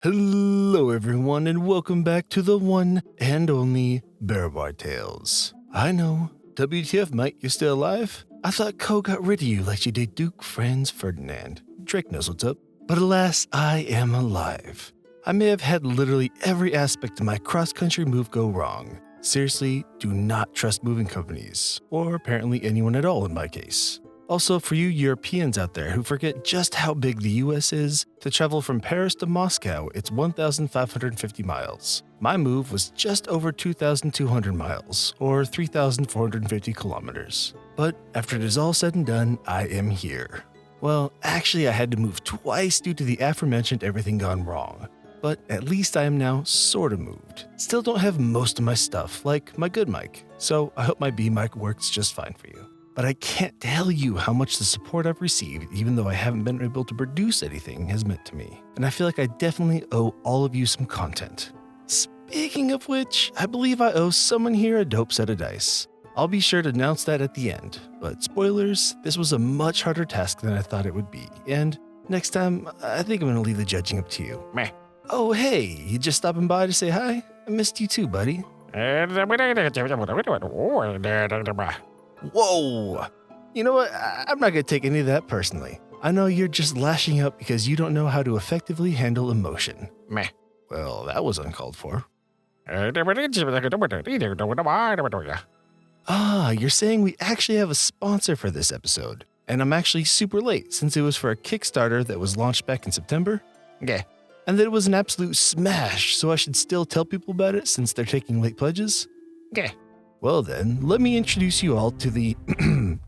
Hello everyone and welcome back to the one and only Bearbar Tales. I know, WTF mate, you're still alive? I thought Co got rid of you like she did Duke Franz Ferdinand. Drake knows what's up. But alas, I am alive. I may have had literally every aspect of my cross-country move go wrong. Seriously, do not trust moving companies, or apparently anyone at all in my case. Also, for you Europeans out there who forget just how big the US is, to travel from Paris to Moscow, it's 1,550 miles. My move was just over 2,200 miles, or 3,450 kilometers. But after it is all said and done, I am here. Well, actually I had to move twice due to the aforementioned everything gone wrong. But at least I am now sorta moved. Still don't have most of my stuff, like my good mic, so I hope my B mic works just fine for you. But I can't tell you how much the support I've received, even though I haven't been able to produce anything, has meant to me. And I feel like I definitely owe all of you some content. Speaking of which, I believe I owe someone here a dope set of dice. I'll be sure to announce that at the end, but spoilers, this was a much harder task than I thought it would be, and next time, I think I'm gonna leave the judging up to you. Meh. Oh hey, you just stopping by to say hi? I missed you too, buddy. Whoa! You know what? I'm not gonna take any of that personally. I know you're just lashing out because you don't know how to effectively handle emotion. Meh. Well, that was uncalled for. Ah, you're saying we actually have a sponsor for this episode. And I'm actually super late since it was for a Kickstarter that was launched back in September. Yeah. And that it was an absolute smash, so I should still tell people about it since they're taking late pledges? Yeah. Well then, let me introduce you all to the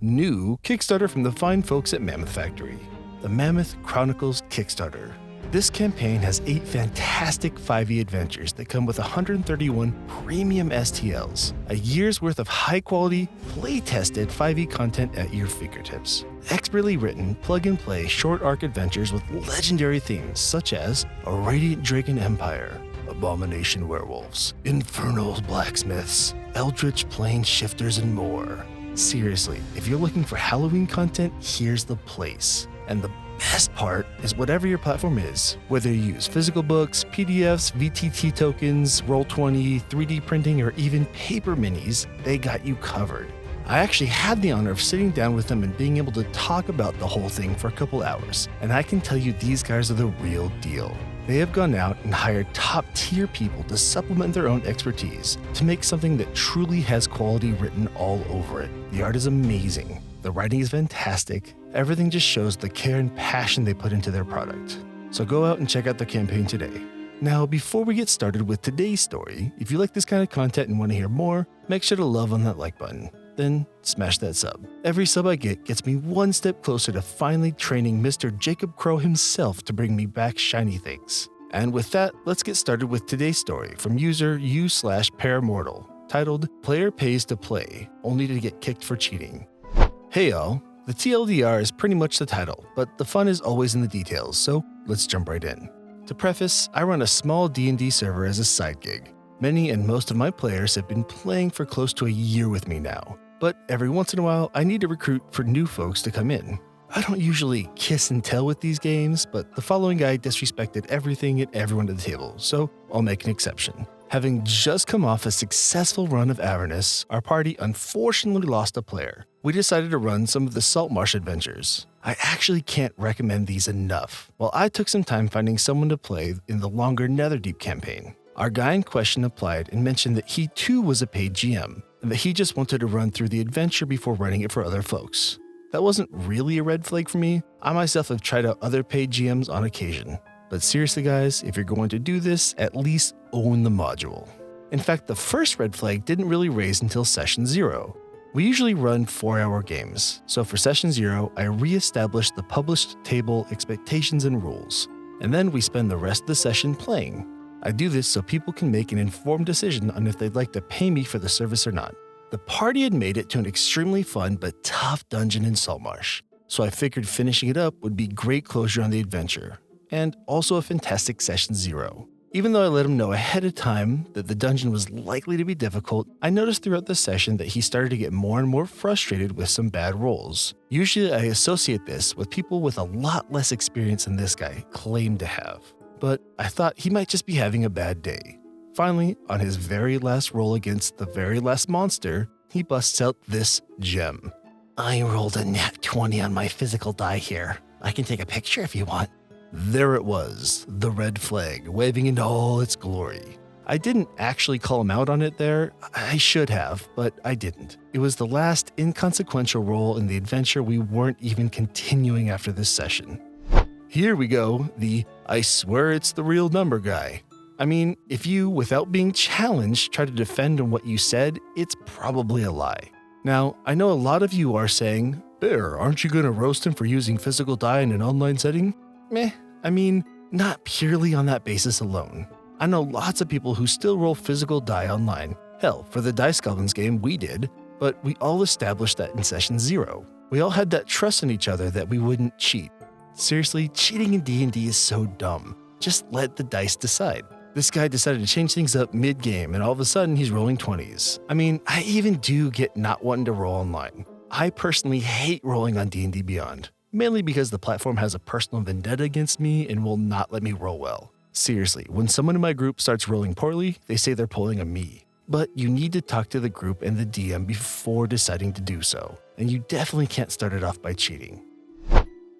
new Kickstarter from the fine folks at Mammoth Factory, the Mammoth Chronicles Kickstarter. This campaign has 8 fantastic 5e adventures that come with 131 premium STLs, a year's worth of high-quality, play-tested 5e content at your fingertips. Expertly written, plug-and-play short arc adventures with legendary themes such as a Radiant Dragon Empire, Abomination Werewolves, Infernal Blacksmiths, Eldritch Plane Shifters, and more. Seriously, if you're looking for Halloween content, here's the place. And the best part is whatever your platform is, whether you use physical books, PDFs, VTT tokens, Roll20, 3D printing, or even paper minis, they got you covered. I actually had the honor of sitting down with them and being able to talk about the whole thing for a couple hours, and I can tell you these guys are the real deal. They have gone out and hired top-tier people to supplement their own expertise to make something that truly has quality written all over it. The art is amazing, the writing is fantastic, everything just shows the care and passion they put into their product. So go out and check out their campaign today. Now, before we get started with today's story, if you like this kind of content and want to hear more, make sure to love on that like button. Then smash that sub. Every sub I get gets me one step closer to finally training Mr. Jacob Crow himself to bring me back shiny things. And with that, let's get started with today's story from user u/Paramortal, titled Player Pays to Play, Only to Get Kicked for Cheating. Hey y'all, the TLDR is pretty much the title, but the fun is always in the details, so let's jump right in. To preface, I run a small D&D server as a side gig. Many and most of my players have been playing for close to a year with me now, but every once in a while I need to recruit for new folks to come in. I don't usually kiss and tell with these games, but the following guy disrespected everything and everyone at the table, so I'll make an exception. Having just come off a successful run of Avernus, our party unfortunately lost a player. We decided to run some of the Saltmarsh adventures. I actually can't recommend these enough. While I took some time finding someone to play in the longer Netherdeep campaign, our guy in question applied and mentioned that he too was a paid GM, and that he just wanted to run through the adventure before running it for other folks. That wasn't really a red flag for me. I myself have tried out other paid GMs on occasion. But seriously guys, if you're going to do this, at least own the module. In fact, the first red flag didn't really raise until session 0. We usually run 4-hour games, so for session 0, I re-established the published table expectations and rules, and then we spend the rest of the session playing. I do this so people can make an informed decision on if they'd like to pay me for the service or not. The party had made it to an extremely fun but tough dungeon in Saltmarsh, so I figured finishing it up would be great closure on the adventure, and also a fantastic session 0. Even though I let him know ahead of time that the dungeon was likely to be difficult, I noticed throughout the session that he started to get more and more frustrated with some bad rolls. Usually I associate this with people with a lot less experience than this guy claimed to have. but I thought he might just be having a bad day. Finally, on his very last roll against the very last monster, he busts out this gem. I rolled a nat 20 on my physical die here. I can take a picture if you want. There it was, the red flag, waving in all its glory. I didn't actually call him out on it there. I should have, but I didn't. It was the last inconsequential roll in the adventure we weren't even continuing after this session. Here we go, the I swear it's the real number guy. I mean, if you, without being challenged, try to defend on what you said, it's probably a lie. Now, I know a lot of you are saying, Bear, aren't you going to roast him for using physical die in an online setting? Meh, I mean, not purely on that basis alone. I know lots of people who still roll physical die online. Hell, for the Dice Goblins game, we did, but we all established that in session 0. We all had that trust in each other that we wouldn't cheat. Seriously, cheating in D&D is so dumb. Just let the dice decide. This guy decided to change things up mid-game, and all of a sudden he's rolling 20s. I mean, I even do get not wanting to roll online. I personally hate rolling on D&D Beyond, mainly because the platform has a personal vendetta against me and will not let me roll well. Seriously, when someone in my group starts rolling poorly, they say they're pulling a me. But you need to talk to the group and the DM before deciding to do so, and you definitely can't start it off by cheating.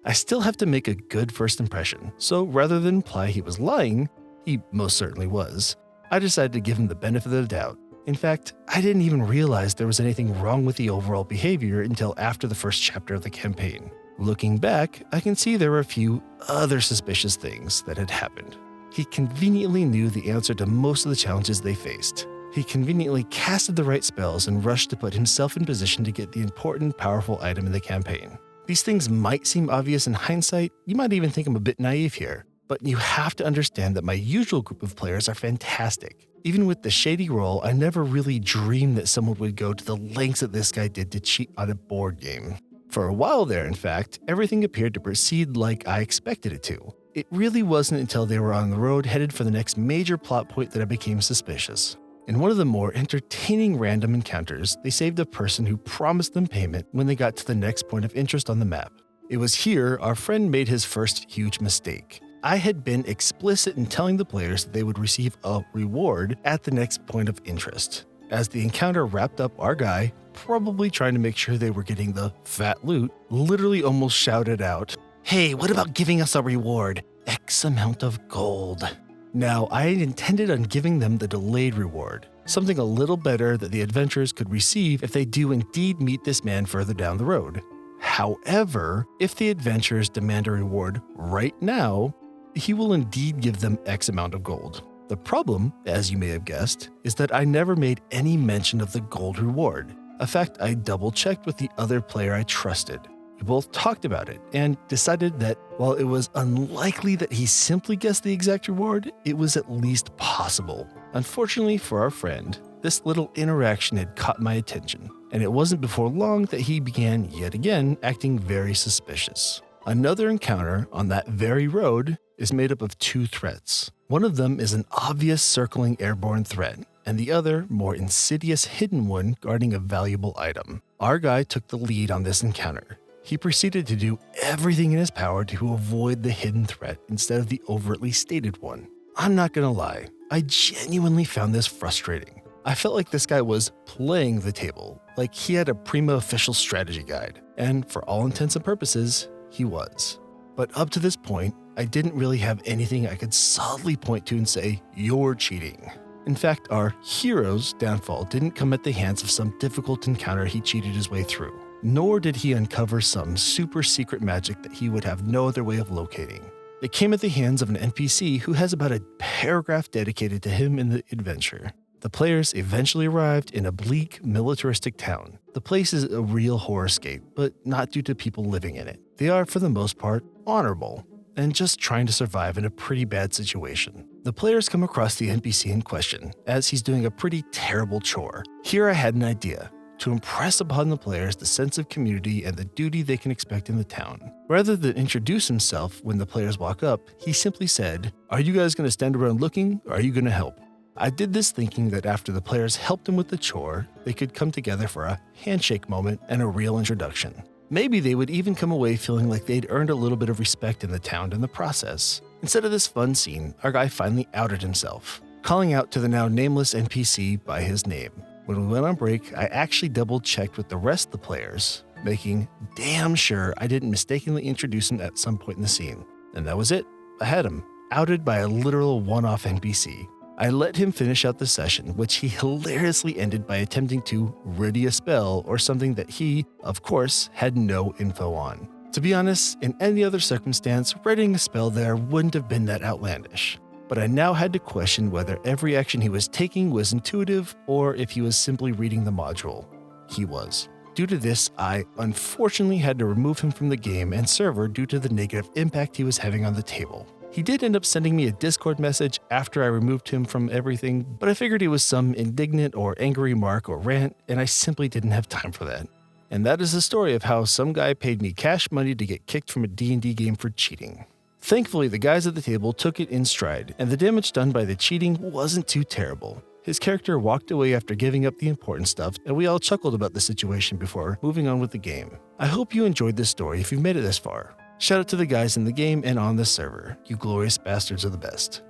I still have to make a good first impression, so rather than imply he was lying, he most certainly was, I decided to give him the benefit of the doubt. In fact, I didn't even realize there was anything wrong with the overall behavior until after the first chapter of the campaign. Looking back, I can see there were a few other suspicious things that had happened. He conveniently knew the answer to most of the challenges they faced. He conveniently casted the right spells and rushed to put himself in position to get the important, powerful item in the campaign. These things might seem obvious in hindsight, you might even think I'm a bit naive here, but you have to understand that my usual group of players are fantastic. Even with the shady roll, I never really dreamed that someone would go to the lengths that this guy did to cheat on a board game. For a while there, in fact, everything appeared to proceed like I expected it to. It really wasn't until they were on the road headed for the next major plot point that I became suspicious. In one of the more entertaining random encounters, they saved a person who promised them payment when they got to the next point of interest on the map. It was here our friend made his first huge mistake. I had been explicit in telling the players that they would receive a reward at the next point of interest. As the encounter wrapped up, our guy, probably trying to make sure they were getting the fat loot, literally almost shouted out, "Hey, what about giving us a reward? X amount of gold." Now, I had intended on giving them the delayed reward, something a little better that the adventurers could receive if they do indeed meet this man further down the road. However, if the adventurers demand a reward right now, he will indeed give them X amount of gold. The problem, as you may have guessed, is that I never made any mention of the gold reward. In fact, I double-checked with the other player I trusted. We both talked about it and decided that while it was unlikely that he simply guessed the exact reward, it was at least possible. Unfortunately for our friend, this little interaction had caught my attention, and it wasn't before long that he began yet again acting very suspicious. Another encounter on that very road is made up of 2 threats. One of them is an obvious circling airborne threat, and the other, more insidious hidden one guarding a valuable item. Our guy took the lead on this encounter. He proceeded to do everything in his power to avoid the hidden threat instead of the overtly stated one. I'm not gonna lie, I genuinely found this frustrating. I felt like this guy was playing the table, like he had a prima official strategy guide, and for all intents and purposes, he was. But up to this point, I didn't really have anything I could solidly point to and say, "You're cheating." In fact, our hero's downfall didn't come at the hands of some difficult encounter he cheated his way through, nor did he uncover some super secret magic that he would have no other way of locating. It came at the hands of an NPC who has about a paragraph dedicated to him in the adventure. The players eventually arrived in a bleak, militaristic town. The place is a real horrorscape, but not due to people living in it. They are, for the most part, honorable, and just trying to survive in a pretty bad situation. The players come across the NPC in question, as he's doing a pretty terrible chore. Here I had an idea, to impress upon the players the sense of community and the duty they can expect in the town. Rather than introduce himself when the players walk up, he simply said, "Are you guys going to stand around looking, or are you going to help?" I did this thinking that after the players helped him with the chore, they could come together for a handshake moment and a real introduction. Maybe they would even come away feeling like they'd earned a little bit of respect in the town in the process. Instead of this fun scene, our guy finally outed himself, calling out to the now nameless NPC by his name. When we went on break, I actually double-checked with the rest of the players, making damn sure I didn't mistakenly introduce him at some point in the scene. And that was it. I had him, outed by a literal one-off NPC. I let him finish out the session, which he hilariously ended by attempting to ready a spell or something that he, of course, had no info on. To be honest, in any other circumstance, readying a spell there wouldn't have been that outlandish. But I now had to question whether every action he was taking was intuitive or if he was simply reading the module. He was. Due to this, I unfortunately had to remove him from the game and server due to the negative impact he was having on the table. He did end up sending me a Discord message after I removed him from everything, but I figured he was some indignant or angry remark or rant, and I simply didn't have time for that. And that is the story of how some guy paid me cash money to get kicked from a D&D game for cheating. Thankfully, the guys at the table took it in stride, and the damage done by the cheating wasn't too terrible. His character walked away after giving up the important stuff, and we all chuckled about the situation before moving on with the game. I hope you enjoyed this story if you've made it this far. Shout out to the guys in the game and on the server. You glorious bastards are the best.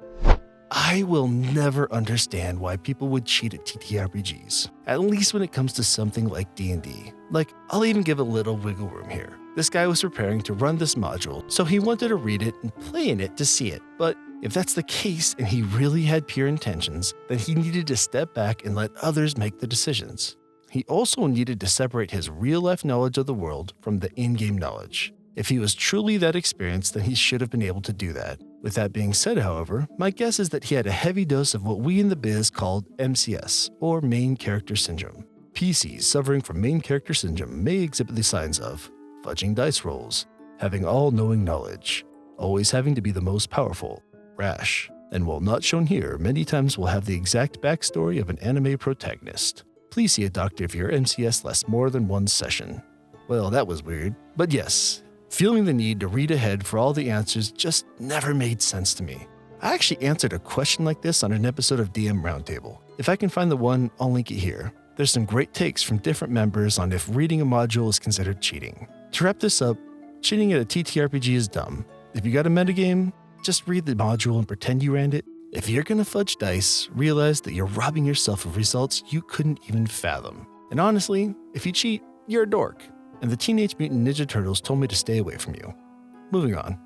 I will never understand why people would cheat at TTRPGs, at least when it comes to something like D&D. Like, I'll even give a little wiggle room here. This guy was preparing to run this module, so he wanted to read it and play in it to see it. But if that's the case and he really had pure intentions, then he needed to step back and let others make the decisions. He also needed to separate his real-life knowledge of the world from the in-game knowledge. If he was truly that experienced, then he should have been able to do that. With that being said, however, my guess is that he had a heavy dose of what we in the biz called MCS, or Main Character Syndrome. PCs suffering from Main Character Syndrome may exhibit the signs of fudging dice rolls, having all-knowing knowledge, always having to be the most powerful, rash, and while not shown here, many times will have the exact backstory of an anime protagonist. Please see a doctor if your MCS lasts more than one session. Well, that was weird, but yes. Feeling the need to read ahead for all the answers just never made sense to me. I actually answered a question like this on an episode of DM Roundtable. If I can find the one, I'll link it here. There's some great takes from different members on if reading a module is considered cheating. To wrap this up, cheating at a TTRPG is dumb. If you got a metagame, just read the module and pretend you ran it. If you're gonna fudge dice, realize that you're robbing yourself of results you couldn't even fathom. And honestly, if you cheat, you're a dork. And the Teenage Mutant Ninja Turtles told me to stay away from you. Moving on.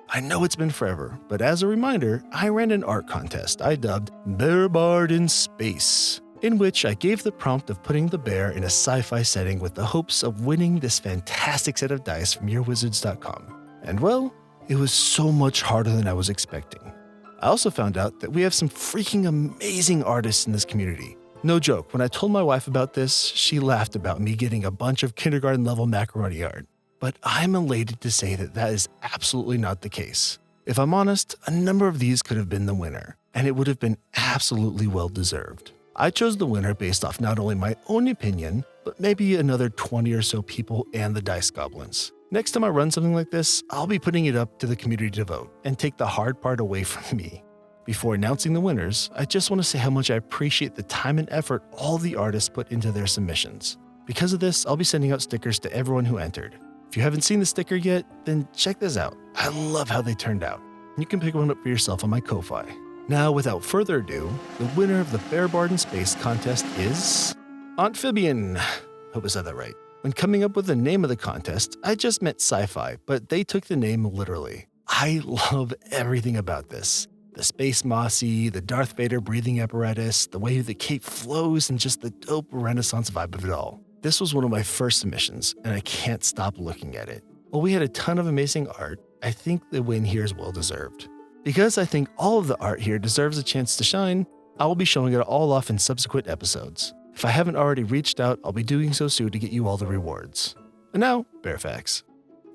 I know it's been forever, but as a reminder, I ran an art contest I dubbed Bear Bard in Space, in which I gave the prompt of putting the bear in a sci-fi setting with the hopes of winning this fantastic set of dice from yourwizards.com. And well, it was so much harder than I was expecting. I also found out that we have some freaking amazing artists in this community. No joke, when I told my wife about this, she laughed about me getting a bunch of kindergarten-level macaroni art. But I'm elated to say that that is absolutely not the case. If I'm honest, a number of these could have been the winner, and it would have been absolutely well-deserved. I chose the winner based off not only my own opinion, but maybe another 20 or so people and the Dice Goblins. Next time I run something like this, I'll be putting it up to the community to vote and take the hard part away from me. Before announcing the winners, I just want to say how much I appreciate the time and effort all the artists put into their submissions. Because of this, I'll be sending out stickers to everyone who entered. If you haven't seen the sticker yet, then check this out. I love how they turned out. You can pick one up for yourself on my Ko-Fi. Now, without further ado, the winner of the Bear Bard in Space contest is Amphibian. Hope I said that right. When coming up with the name of the contest, I just meant sci-fi, but they took the name literally. I love everything about this. The space mossy, the Darth Vader breathing apparatus, the way the cape flows, and just the dope Renaissance vibe of it all. This was one of my first submissions, and I can't stop looking at it. While we had a ton of amazing art, I think the win here is well-deserved. Because I think all of the art here deserves a chance to shine, I will be showing it all off in subsequent episodes. If I haven't already reached out, I'll be doing so soon to get you all the rewards. And now, bear facts.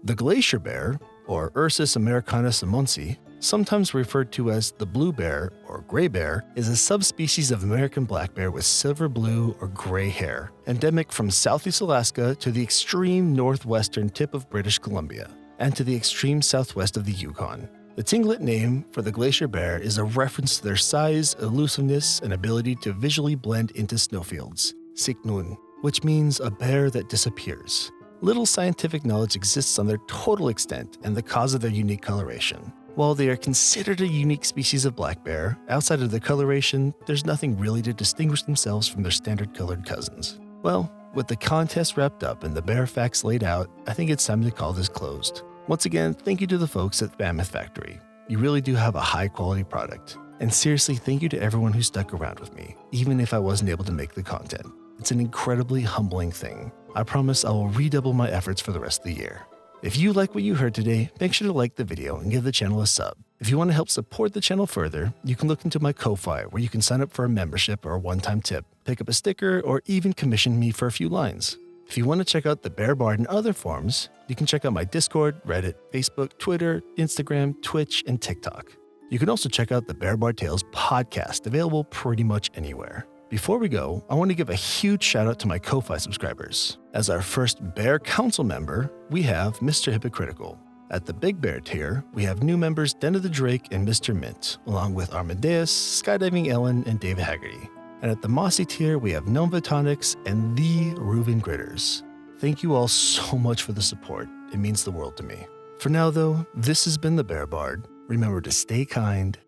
The glacier bear, or Ursus americana simonsi, sometimes referred to as the blue bear or gray bear, is a subspecies of American black bear with silver blue or gray hair, endemic from southeast Alaska to the extreme northwestern tip of British Columbia, and to the extreme southwest of the Yukon. The Tlingit name for the glacier bear is a reference to their size, elusiveness, and ability to visually blend into snowfields, Siknun, which means a bear that disappears. Little scientific knowledge exists on their total extent and the cause of their unique coloration. While they are considered a unique species of black bear, outside of their coloration, there's nothing really to distinguish themselves from their standard colored cousins. Well, with the contest wrapped up and the bear facts laid out, I think it's time to call this closed. Once again, thank you to the folks at Mammoth Factory. You really do have a high quality product. And seriously, thank you to everyone who stuck around with me, even if I wasn't able to make the content. It's an incredibly humbling thing. I promise I will redouble my efforts for the rest of the year. If you like what you heard today, make sure to like the video and give the channel a sub. If you want to help support the channel further, you can look into my Ko-Fi where you can sign up for a membership or a one-time tip, pick up a sticker, or even commission me for a few lines. If you want to check out the Bear Bard in other forms, you can check out my Discord, Reddit, Facebook, Twitter, Instagram, Twitch, and TikTok. You can also check out the Bear Bard Tales podcast, available pretty much anywhere. Before we go, I want to give a huge shout out to my Ko-Fi subscribers. As our first Bear Council member, we have Mr. Hypocritical. At the Big Bear tier, we have new members Den of the Drake and Mr. Mint, along with Armadeus, Skydiving Ellen, and David Haggerty. And at the Mossy tier, we have Gnome Vitonics and the Reuven Gritters. Thank you all so much for the support. It means the world to me. For now though, this has been the Bear Bard. Remember to stay kind,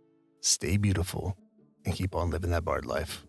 stay beautiful, and keep on living that bard life.